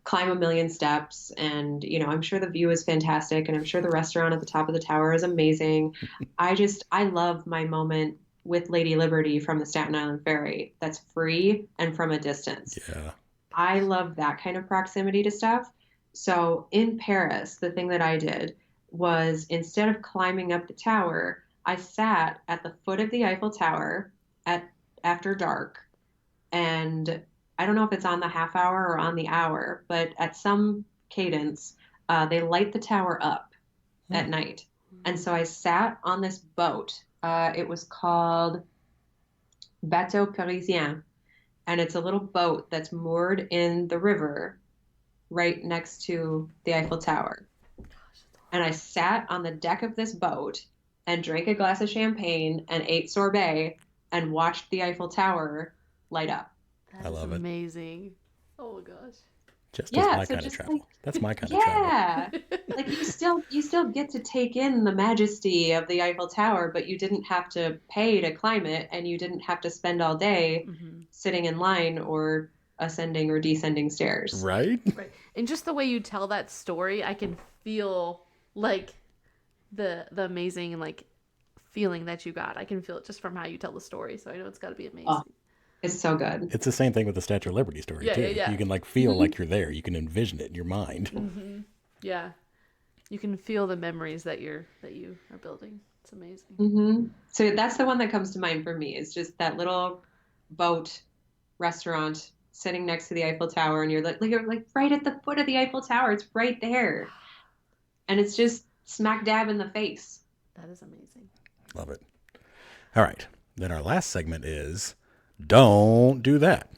Speaker 3: climb a million steps. And, I'm sure the view is fantastic. And I'm sure the restaurant at the top of the tower is amazing. I love my moment with Lady Liberty from the Staten Island Ferry that's free and from a distance.
Speaker 1: Yeah.
Speaker 3: I love that kind of proximity to stuff. So in Paris, the thing that I did was instead of climbing up the tower, I sat at the foot of the Eiffel Tower after dark. And I don't know if it's on the half hour or on the hour, but at some cadence, they light the tower up at night. And so I sat on this boat. It was called Bateau Parisien. And it's a little boat that's moored in the river right next to the Eiffel Tower. And I sat on the deck of this boat and drank a glass of champagne and ate sorbet and watched the Eiffel Tower light up.
Speaker 2: That
Speaker 1: I
Speaker 2: is
Speaker 1: love it.
Speaker 2: amazing. Oh my gosh.
Speaker 1: Just
Speaker 3: Yeah,
Speaker 1: that's my
Speaker 3: so
Speaker 1: kind of
Speaker 3: just
Speaker 1: travel.
Speaker 3: like-
Speaker 1: That's my kind of travel.
Speaker 3: Yeah. Like you still get to take in the majesty of the Eiffel Tower, but you didn't have to pay to climb it and you didn't have to spend all day sitting in line or ascending or descending stairs.
Speaker 1: Right?
Speaker 2: Right. And just the way you tell that story, I can feel like the amazing feeling that you got. I can feel it just from how you tell the story. So I know it's got to be amazing.
Speaker 3: Oh. It's so good.
Speaker 1: It's the same thing with the Statue of Liberty story,
Speaker 2: Yeah,
Speaker 1: too.
Speaker 2: yeah, yeah.
Speaker 1: You can feel like you're there. You can envision it in your mind.
Speaker 2: Yeah. You can feel the memories that you are building. It's amazing.
Speaker 3: Mm-hmm. So that's the one that comes to mind for me is just that little boat restaurant sitting next to the Eiffel Tower, and you're like right at the foot of the Eiffel Tower. It's right there, and it's just smack dab in the face.
Speaker 2: That is amazing.
Speaker 1: Love it. All right. Then our last segment is Don't Do That.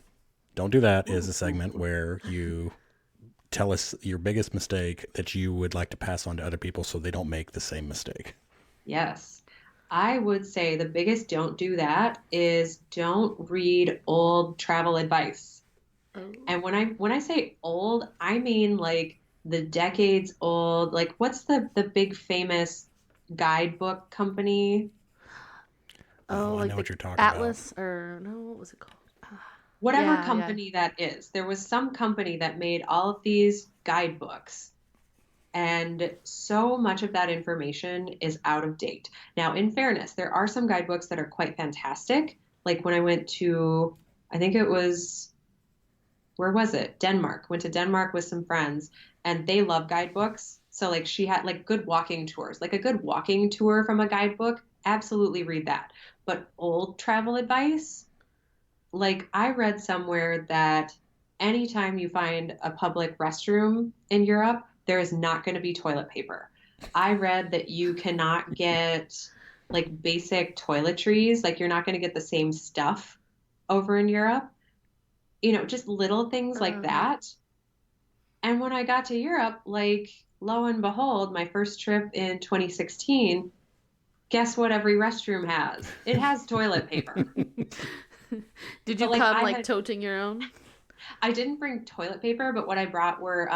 Speaker 1: Don't Do That is a segment where you tell us your biggest mistake that you would like to pass on to other people so they don't make the same mistake.
Speaker 3: Yes. I would say the biggest don't do that is don't read old travel advice.
Speaker 2: Oh.
Speaker 3: And when I say old, I mean like the decades old. Like what's the big famous guidebook company?
Speaker 2: Oh,
Speaker 1: I
Speaker 2: like
Speaker 1: know
Speaker 2: the
Speaker 1: what you're talking
Speaker 2: Atlas, or no, what was it called?
Speaker 3: Whatever
Speaker 2: Yeah,
Speaker 3: company that is, there was some company that made all of these guidebooks. And so much of that information is out of date. Now, in fairness, there are some guidebooks that are quite fantastic. Like when I went to, I think it was, where was it? Denmark. Went to Denmark with some friends and they love guidebooks. So like she had like good walking tours, like a good walking tour from a guidebook. Absolutely read that. But old travel advice, like I read somewhere that anytime you find a public restroom in Europe, there is not going to be toilet paper. I read that you cannot get like basic toiletries, like you're not going to get the same stuff over in Europe. You know, just little things like
Speaker 2: Uh-huh.
Speaker 3: that. And when I got to Europe, like lo and behold, my first trip in 2016, guess what every restroom has? It has toilet paper.
Speaker 2: Did you
Speaker 3: But like
Speaker 2: come
Speaker 3: I
Speaker 2: like
Speaker 3: had
Speaker 2: toting your own?
Speaker 3: I didn't bring toilet paper, but what I brought were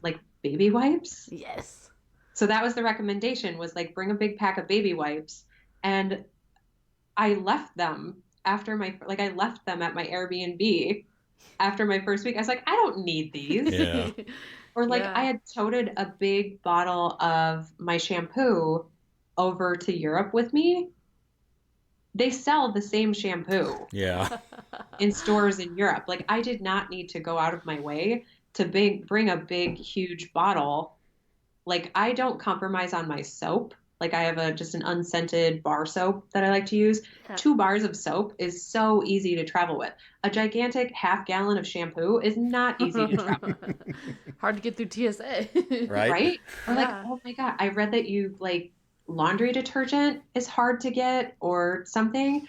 Speaker 3: like baby wipes.
Speaker 2: Yes.
Speaker 3: So that was the recommendation was like bring a big pack of baby wipes. And I left them after my like I left them at my Airbnb after my first week. I was like, I don't need these.
Speaker 1: Yeah.
Speaker 3: Or like I
Speaker 2: Yeah.
Speaker 3: had toted a big bottle of my shampoo over to Europe with me. They sell the same shampoo
Speaker 1: Yeah.
Speaker 3: in stores in Europe. Like I did not need to go out of my way to bring a big, huge bottle. Like I don't compromise on my soap. Like I have just an unscented bar soap that I like to use.
Speaker 2: Yeah.
Speaker 3: 2 bars of soap is so easy to travel with. A gigantic half-gallon of shampoo is not easy to travel,
Speaker 2: Hard to get through TSA.
Speaker 1: Right?
Speaker 3: right? Or like,
Speaker 2: Yeah.
Speaker 3: oh my God, I read that you like laundry detergent is hard to get or something.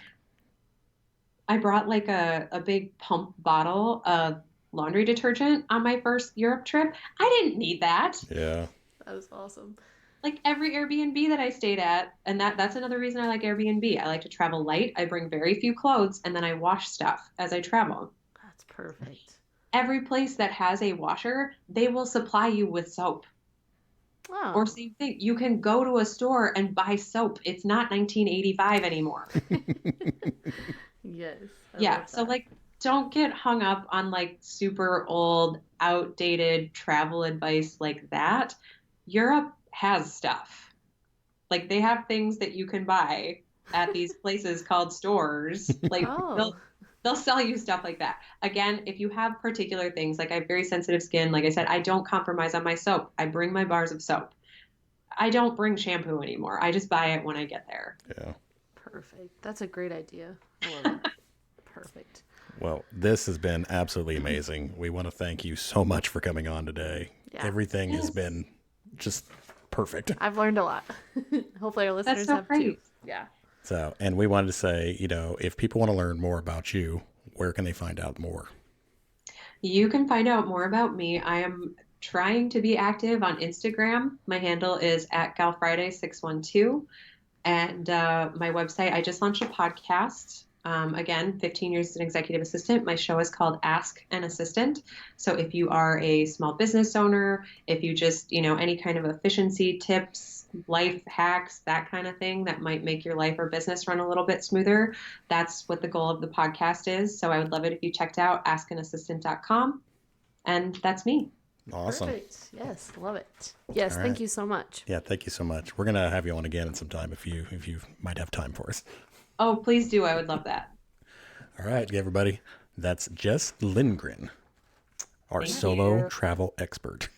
Speaker 3: I brought like a big pump bottle of laundry detergent on my first Europe trip. I didn't need that.
Speaker 1: Yeah.
Speaker 2: That was awesome.
Speaker 3: Like every Airbnb that I stayed at, and that's another reason I like Airbnb. I like to travel light. I bring very few clothes and then I wash stuff as I travel.
Speaker 2: That's perfect.
Speaker 3: Every place that has a washer, they will supply you with soap. Or
Speaker 2: Oh.
Speaker 3: same thing, you can go to a store and buy soap. It's not 1985 anymore.
Speaker 2: Yes. I
Speaker 3: Yeah,
Speaker 2: love
Speaker 3: so
Speaker 2: that.
Speaker 3: like don't get hung up on like super old, outdated travel advice like that. Europe has stuff. Like they have things that you can buy at these places called stores. Like
Speaker 2: Oh.
Speaker 3: they'll sell you stuff like that. Again, if you have particular things, like I have very sensitive skin, like I said, I don't compromise on my soap. I bring my bars of soap. I don't bring shampoo anymore. I just buy it when I get there.
Speaker 1: Yeah.
Speaker 2: Perfect. That's a great idea. I love it. Perfect.
Speaker 1: Well, this has been absolutely amazing. We want to thank you so much for coming on today.
Speaker 2: Yeah.
Speaker 1: Everything has
Speaker 3: Yes.
Speaker 1: been just perfect.
Speaker 2: I've learned a lot. Hopefully our listeners
Speaker 3: so
Speaker 2: have too.
Speaker 3: great.
Speaker 2: Yeah.
Speaker 1: So, and we wanted to say, if people want to learn more about you, where can they find out more?
Speaker 3: You can find out more about me. I am trying to be active on Instagram. My handle is at GalFriday612. And my website, I just launched a podcast. Again, 15 years as an executive assistant. My show is called Ask an Assistant. So if you are a small business owner, if you just, any kind of efficiency tips, life hacks, that kind of thing that might make your life or business run a little bit smoother, that's what the goal of the podcast is. So I would love it if you checked out askanassistant.com. And that's me.
Speaker 1: Awesome.
Speaker 2: Perfect. Yes. Love it. Yes.
Speaker 1: All
Speaker 2: Thank
Speaker 1: right.
Speaker 2: you so much.
Speaker 1: Yeah, thank you so much. We're gonna have you on again at some time if you might have time for us.
Speaker 3: Oh, please do. I would love that.
Speaker 1: All right, everybody. That's Jess Lindgren, our
Speaker 3: Thank
Speaker 1: solo
Speaker 3: you.
Speaker 1: travel expert.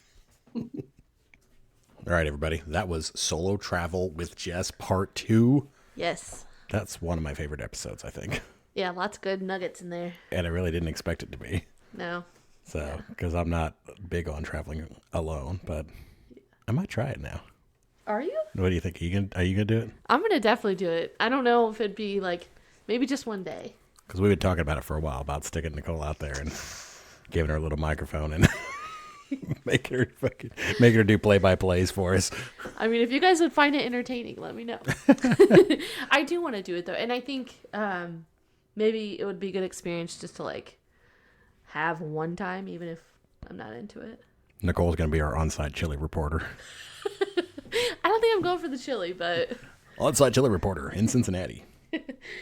Speaker 1: All right, everybody. That was Solo Travel with Jess Part 2.
Speaker 2: Yes.
Speaker 1: That's one of my favorite episodes, I think.
Speaker 2: Yeah. Lots of good nuggets in there.
Speaker 1: And I really didn't expect it to be.
Speaker 2: No.
Speaker 1: So, because I'm not big on traveling alone, but I might try it now.
Speaker 2: Are you?
Speaker 1: What do you think? Are you gonna do it?
Speaker 2: I'm gonna definitely do it. I don't know if it'd be like maybe just one day.
Speaker 1: Because we've been talking about it for a while, about sticking Nicole out there and giving her a little microphone and making her do play-by-plays for us.
Speaker 2: I mean, if you guys would find it entertaining, let me know. I do want to do it though, and I think maybe it would be a good experience just to like have one time, even if I'm not into it.
Speaker 1: Nicole's gonna be our on-site chili reporter.
Speaker 2: I don't think I'm going for the chili, but
Speaker 1: On-site chili reporter in Cincinnati.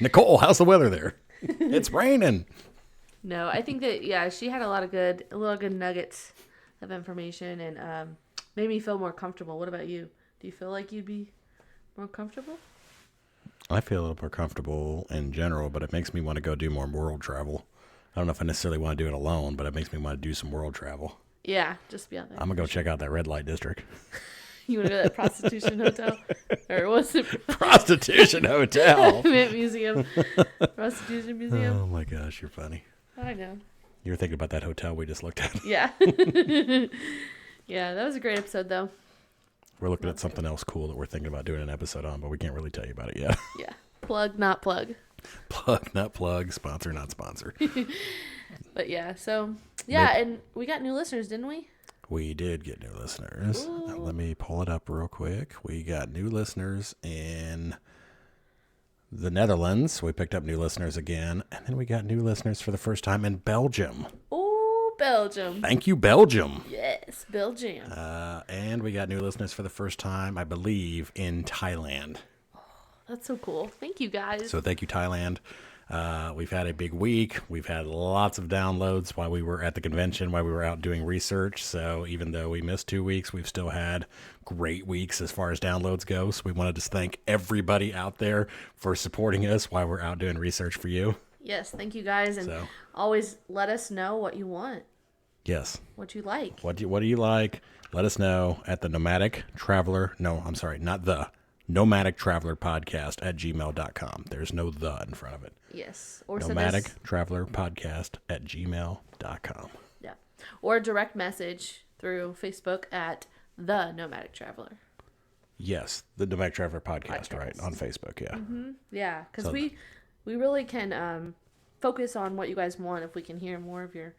Speaker 1: Nicole, how's the weather there? It's raining.
Speaker 2: No, I think that she had a lot of good nuggets of information and made me feel more comfortable. What about you? Do you feel like you'd be more comfortable?
Speaker 1: I feel a little more comfortable in general, but it makes me want to go do more world travel. I don't know if I necessarily want to do it alone, but it makes me want to do some world travel.
Speaker 2: Yeah, just be out there.
Speaker 1: I'm going to go check out that red light district.
Speaker 2: You want to go to that prostitution hotel? Or was it?
Speaker 1: Prostitution hotel.
Speaker 2: Museum. Prostitution museum.
Speaker 1: Oh my gosh, you're funny.
Speaker 2: I know.
Speaker 1: You were thinking about that hotel we just looked at.
Speaker 2: Yeah. Yeah, that was a great episode, though.
Speaker 1: We're looking at something else cool that we're thinking about doing an episode on, but we can't really tell you about it yet.
Speaker 2: Yeah. Plug, not plug.
Speaker 1: Plug, not plug. Sponsor, not sponsor.
Speaker 2: But yeah, so, yeah, and we got new listeners, didn't we?
Speaker 1: We did get new listeners. Now, let me pull it up real quick. We got new listeners in the Netherlands. We picked up new listeners again. And then we got new listeners for the first time in Belgium.
Speaker 2: Oh, Belgium.
Speaker 1: Thank you, Belgium.
Speaker 2: Yes, Belgium.
Speaker 1: And we got new listeners for the first time, I believe, in Thailand.
Speaker 2: That's so cool. Thank you, guys.
Speaker 1: So thank you, Thailand. We've had a big week. We've had lots of downloads while we were at the convention, while we were out doing research. So even though we missed 2 weeks, we've still had great weeks as far as downloads go. So we wanted to thank everybody out there for supporting us while we're out doing research for you.
Speaker 2: Yes, thank you, guys. And always let us know what you want.
Speaker 1: Yes.
Speaker 2: What you like.
Speaker 1: What do you like? Let us know at the Nomadic Traveler. No, I'm sorry, not the Nomadic Traveler Podcast at gmail.com. There's no the in front of it.
Speaker 2: Yes. Or
Speaker 1: Nomadic Traveler Podcast at gmail.com.
Speaker 2: Yeah. Or a direct message through Facebook at the Nomadic Traveler.
Speaker 1: Yes, the Nomadic Traveler Podcast, right, on Facebook, yeah.
Speaker 2: Mm-hmm. Yeah, because we really can focus on what you guys want if we can hear more of your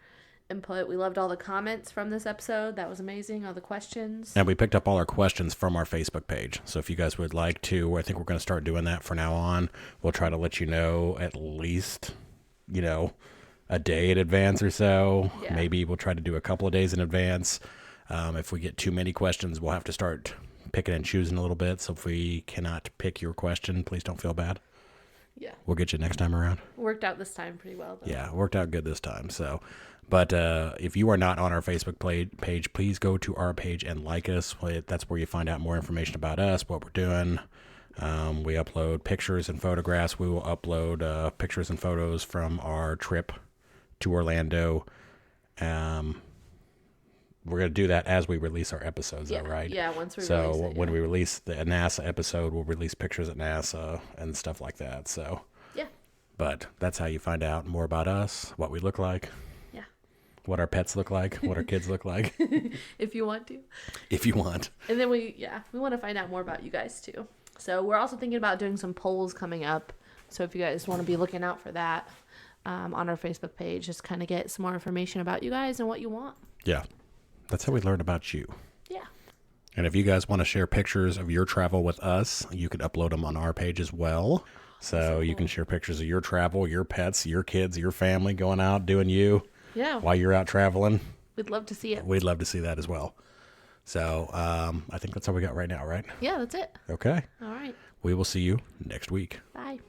Speaker 2: input. We loved all the comments from this episode. That was amazing. All the questions.
Speaker 1: And we picked up all our questions from our Facebook page. So if you guys would like to, I think we're going to start doing that from now on. We'll try to let you know at least, a day in advance or so. Yeah. Maybe we'll try to do a couple of days in advance. If we get too many questions, we'll have to start picking and choosing a little bit. So if we cannot pick your question, please don't feel bad.
Speaker 2: Yeah.
Speaker 1: We'll get you next time around.
Speaker 2: Worked out this time pretty well, though.
Speaker 1: Yeah, worked out good this time. So, but if you are not on our Facebook page, please go to our page and like us. That's where you find out more information about us, what we're doing. We upload pictures and photographs. We will upload pictures and photos from our trip to Orlando. We're going to do that as we release our episodes, though, right?
Speaker 2: Yeah, once we release it.
Speaker 1: When we release the NASA episode, we'll release pictures at NASA and stuff like that. So,
Speaker 2: yeah.
Speaker 1: But that's how you find out more about us, what we look like.
Speaker 2: Yeah.
Speaker 1: What our pets look like, what our kids look like.
Speaker 2: If you want to.
Speaker 1: If you want.
Speaker 2: And then we want to find out more about you guys, too. So we're also thinking about doing some polls coming up. So if you guys want to be looking out for that on our Facebook page, just kind of get some more information about you guys and what you want.
Speaker 1: Yeah. That's how we learn about you.
Speaker 2: Yeah.
Speaker 1: And if you guys want to share pictures of your travel with us, you can upload them on our page as well. So you can share pictures of your travel, your pets, your kids, your family going out, doing you.
Speaker 2: Yeah.
Speaker 1: While you're out traveling.
Speaker 2: We'd love to see it.
Speaker 1: We'd love to see that as well. So I think that's all we got right now, right?
Speaker 2: Yeah, that's it.
Speaker 1: Okay.
Speaker 2: All right.
Speaker 1: We will see you next week.
Speaker 2: Bye.